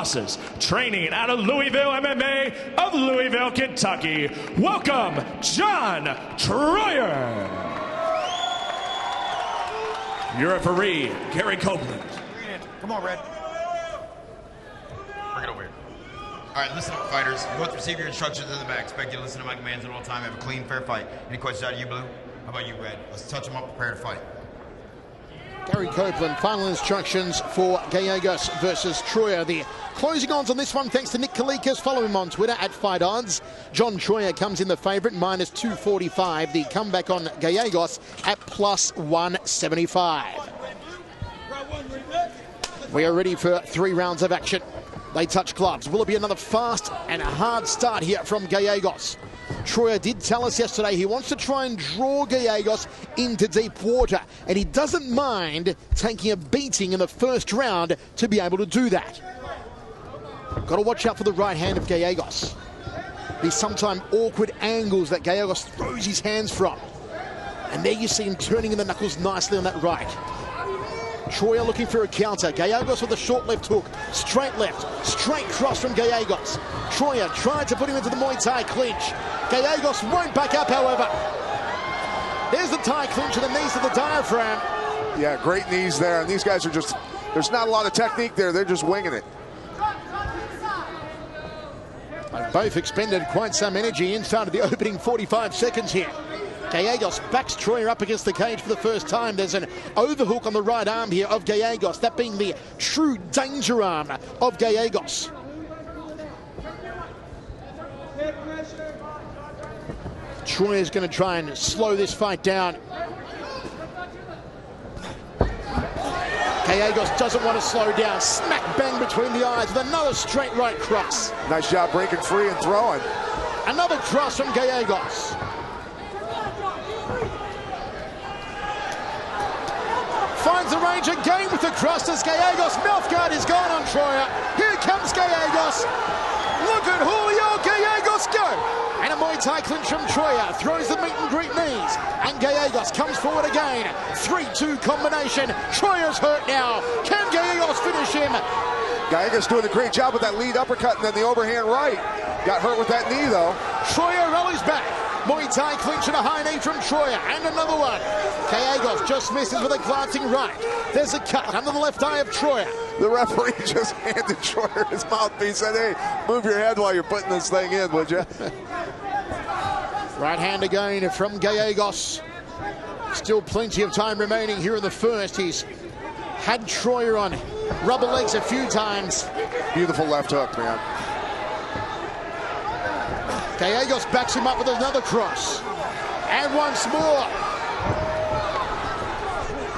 crosses, training out of Louisville MMA of Louisville, Kentucky. Welcome, John Troyer. Your referee, Gary Copeland. Come on, Red. Bring it over here. All right, listen up, fighters. You both receive your instructions in the back. Expect you to listen to my commands at all time. Have a clean, fair fight. Any questions out of you, Blue? How about you, Red? Let's touch them up, prepare to fight. Gary Copeland, final instructions for Gallegos versus Troyer. The closing odds on this one, thanks to Nick Kalikas. Follow him on Twitter at Fight Odds. John Troyer comes in the favourite, minus 245. The comeback on Gallegos at plus 175. We are ready for 3 rounds of action. They touch gloves. Will it be another fast and a hard start here from Gallegos? Troyer did tell us yesterday he wants to try and draw Gallegos into deep water, and he doesn't mind taking a beating in the first round to be able to do that. Got to watch out for the right hand of Gallegos. These sometimes awkward angles that Gallegos throws his hands from. And there you see him turning in the knuckles nicely on that right. Troyer looking for a counter. Gallegos with a short left hook. Straight left. Straight cross from Gallegos. Troyer tried to put him into the Muay Thai clinch. Gallegos won't back up, however. There's the Thai clinch to the knees of the diaphragm. Yeah, great knees there. And these guys are just, there's not a lot of technique there. They're just winging it. They've both expended quite some energy inside of the opening 45 seconds here. Gallegos backs Troyer up against the cage for the first time. There's an overhook on the right arm here of Gallegos, that being the true danger arm of Gallegos. Troyer's going to try and slow this fight down. Gallegos doesn't want to slow down. Smack bang between the eyes with another straight right cross. Nice job breaking free and throwing. Another cross from Gallegos. Finds the range again with the cross as Gallegos. Mouthguard is gone on Troyer. Here comes Gallegos. Look at Julio Gallegos go. And a Muay Thai clinch from Troyer. Throws the meet and greet knees. And Gallegos comes forward again. 3-2 combination. Troyer's hurt now. Can Gallegos finish him? Gallegos doing a great job with that lead uppercut and then the overhand right. Got hurt with that knee, though. Troyer rallies back. Muay Thai clinch and a high knee from Troyer, and another one. Gallegos just misses with a glancing right. There's a cut under the left eye of Troyer. The referee just handed Troyer his mouthpiece and said, hey, move your head while you're putting this thing in, would you? Right hand again from Gallegos. Still plenty of time remaining here in the first. He's had Troyer on rubber legs a few times. Beautiful left hook, man. Gallegos backs him up with another cross. And once more.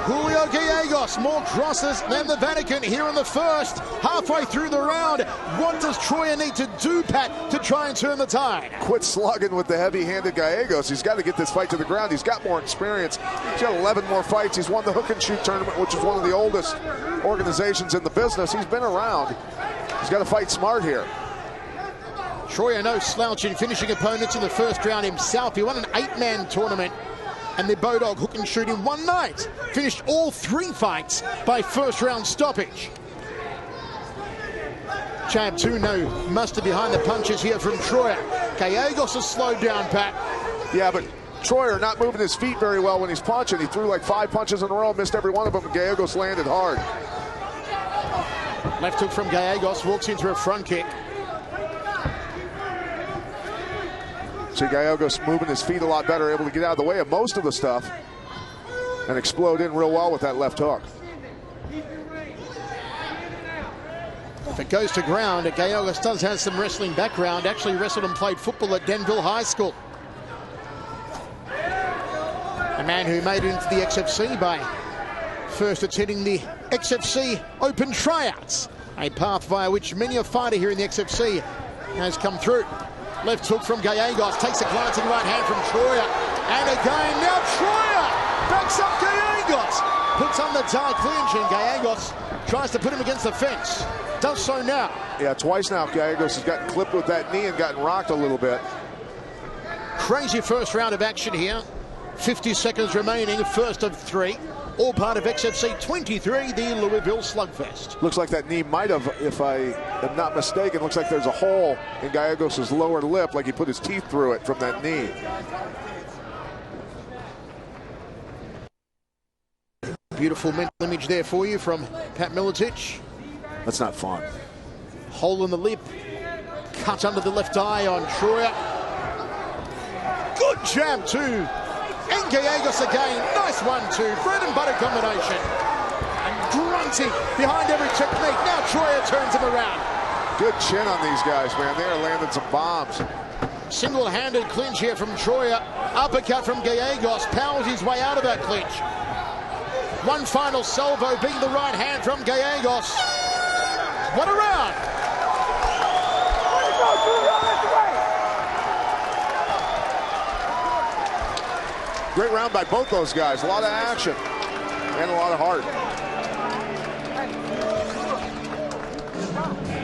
Julio Gallegos, more crosses than the Vatican here in the first. Halfway through the round. What does Troyer need to do, Pat, to try and turn the tide? Quit slugging with the heavy-handed Gallegos. He's got to get this fight to the ground. He's got more experience. He's got 11 more fights. He's won the hook and shoot tournament, which is one of the oldest organizations in the business. He's been around. He's got to fight smart here. Troyer no slouch in finishing opponents in the first round himself. He won an 8-man tournament and the Bodog hook and shoot in one night. Finished all 3 fights by first round stoppage. Jab 2, no muster behind the punches here from Troyer. Gallegos has slowed down, Pat. Yeah, but Troyer not moving his feet very well when he's punching. He threw like 5 punches in a row, missed every one of them, and Gallegos landed hard. Left hook from Gallegos, walks into a front kick. See Gallegos moving his feet a lot better, able to get out of the way of most of the stuff and explode in real well with that left hook. If it goes to ground, Gallegos does have some wrestling background. Actually wrestled and played football at Denville High School. A man who made it into the XFC by first attending the XFC Open Tryouts, a path via which many a fighter here in the XFC has come through. Left hook from Gallegos, takes a glancing right hand from Troyer. And again, now Troyer backs up Gallegos. Puts on the Thai clinch, and Gallegos tries to put him against the fence. Does so now. Yeah, twice now Gallegos has gotten clipped with that knee and gotten rocked a little bit. Crazy first round of action here. 50 seconds remaining, first of 3. All part of XFC 23, the Louisville Slugfest. Looks like that knee might have, if I am not mistaken, looks like there's a hole in Gallegos' lower lip, like he put his teeth through it from that knee. Beautiful mental image there for you from Pat Miletich. That's not fun. Hole in the lip, cut under the left eye on Troyer. Good jab too. And Gallegos again, nice 1-2, bread and butter combination. And grunting behind every technique. Now Troyer turns him around. Good chin on these guys, man. They are landing some bombs. Single-handed clinch here from Troyer. Uppercut from Gallegos, powers his way out of that clinch. One final salvo being the right hand from Gallegos. What a round! Great round by both those guys. A lot of action and a lot of heart.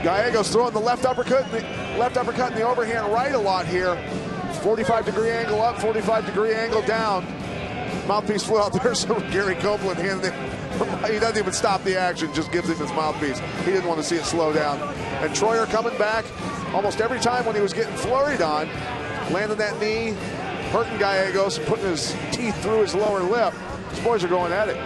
Gallegos throwing the left uppercut and the overhand right a lot here. 45-degree angle up, 45-degree angle down. Mouthpiece flew out there, so Gary Copeland handed it. He doesn't even stop the action, just gives him his mouthpiece. He didn't want to see it slow down. And Troyer coming back almost every time when he was getting flurried on, landing that knee, hurting Gallegos, and putting his teeth through his lower lip. These boys are going at it.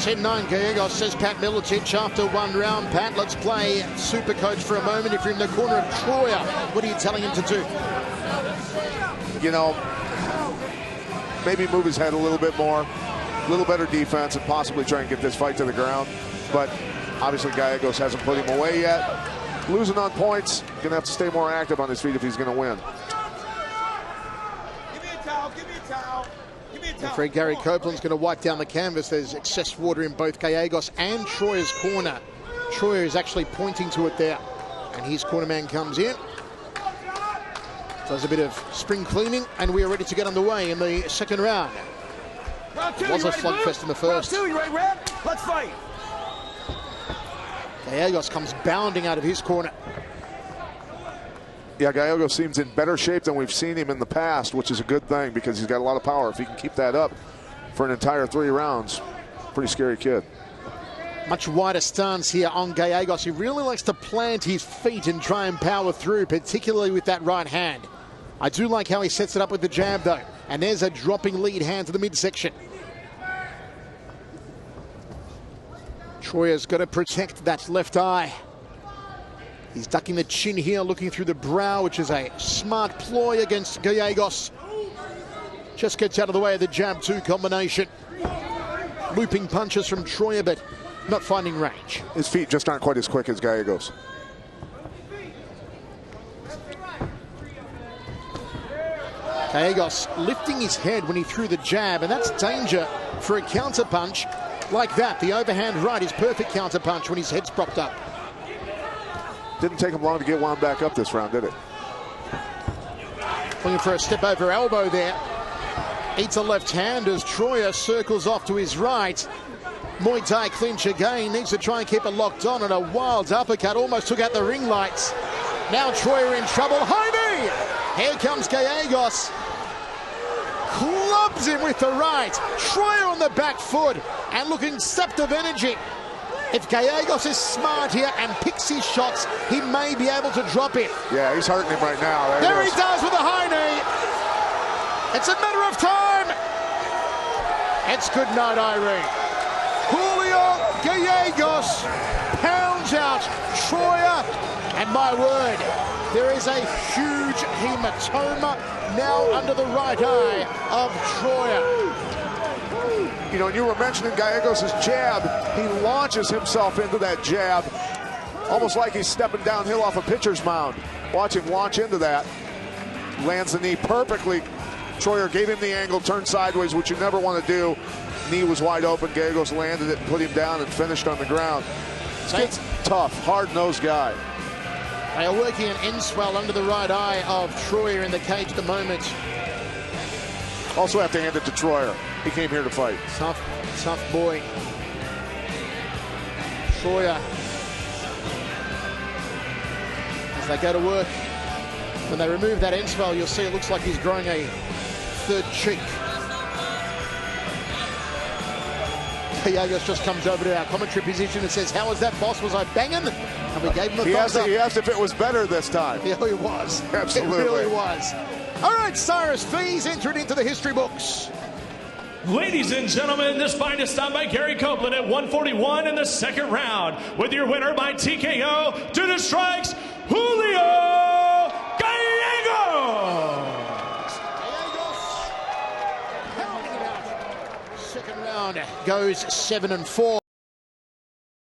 10-9 Gallegos, says Pat Miletich after one round. Pat, let's play super coach for a moment. If you're in the corner of Troyer, what are you telling him to do? You know, maybe move his head a little bit more, a little better defense, and possibly try and get this fight to the ground. But obviously Gallegos hasn't put him away yet. Losing on points, gonna have to stay more active on his feet if he's gonna win. Give me a towel, give me a towel. I'm afraid Gary Copeland's going to wipe down the canvas. There's excess water in both Gallegos and Troyer's corner. Troyer is actually pointing to it there. And his corner man comes in. Does a bit of spring cleaning, and we are ready to get underway in the second round. It was a slugfest in the first. Round 2, you ready, Red? Let's fight. Gallegos comes bounding out of his corner. Yeah, Gallegos seems in better shape than we've seen him in the past, which is a good thing because he's got a lot of power. If he can keep that up for an entire 3 rounds, pretty scary kid. Much wider stance here on Gallegos. He really likes to plant his feet and try and power through, particularly with that right hand. I do like how he sets it up with the jab, though. And there's a dropping lead hand to the midsection. Troyer's got to protect that left eye. He's ducking the chin here, looking through the brow, which is a smart ploy against Gallegos. Just gets out of the way of the jab-2 combination. Looping punches from Troyer, but not finding range. His feet just aren't quite as quick as Gallegos. Gallegos lifting his head when he threw the jab, and that's danger for a counter-punch like that. The overhand right is perfect counter-punch when his head's propped up. Didn't take him long to get wound back up this round, did it? Looking for a step over elbow there. Eats a left hand as Troyer circles off to his right. Muay Thai clinch again. Needs to try and keep it locked on, and a wild uppercut almost took out the ring lights. Now Troyer in trouble. High knee! Here comes Gallegos. Clubs him with the right. Troyer on the back foot and looking sapped of energy. If Gallegos is smart here and picks his shots, he may be able to drop it. Yeah, he's hurting him right now. There he does with a high knee. It's a matter of time. It's good night, Irene. Julio Gallegos pounds out Troyer. And my word, there is a huge hematoma now under the right eye of Troyer. You know, you were mentioning Gallegos' jab. He launches himself into that jab, almost like he's stepping downhill off a pitcher's mound. Watch him launch into that. Lands the knee perfectly. Troyer gave him the angle, turned sideways, which you never want to do. Knee was wide open. Gallegos landed it and put him down and finished on the ground. This kid's tough, hard-nosed guy. They are working an end swell under the right eye of Troyer in the cage at the moment. Also have to hand it to Troyer. He came here to fight. Tough boy. Troyer, as they go to work, when they remove that end swell, you'll see it looks like he's growing a third cheek. Gallegos just comes over to our commentary position and says, "How was that, boss? Was I banging?" And we gave him a thumbs up. He asked if it was better this time. Yeah, he was. Absolutely. It really was. All right, Cyrus Fees entered into the history books. Ladies and gentlemen, this fight is stopped by Gary Copeland at 141 in the second round. With your winner by TKO to the strikes, Julio Gallegos. Pounding it out. Second round goes 7-4.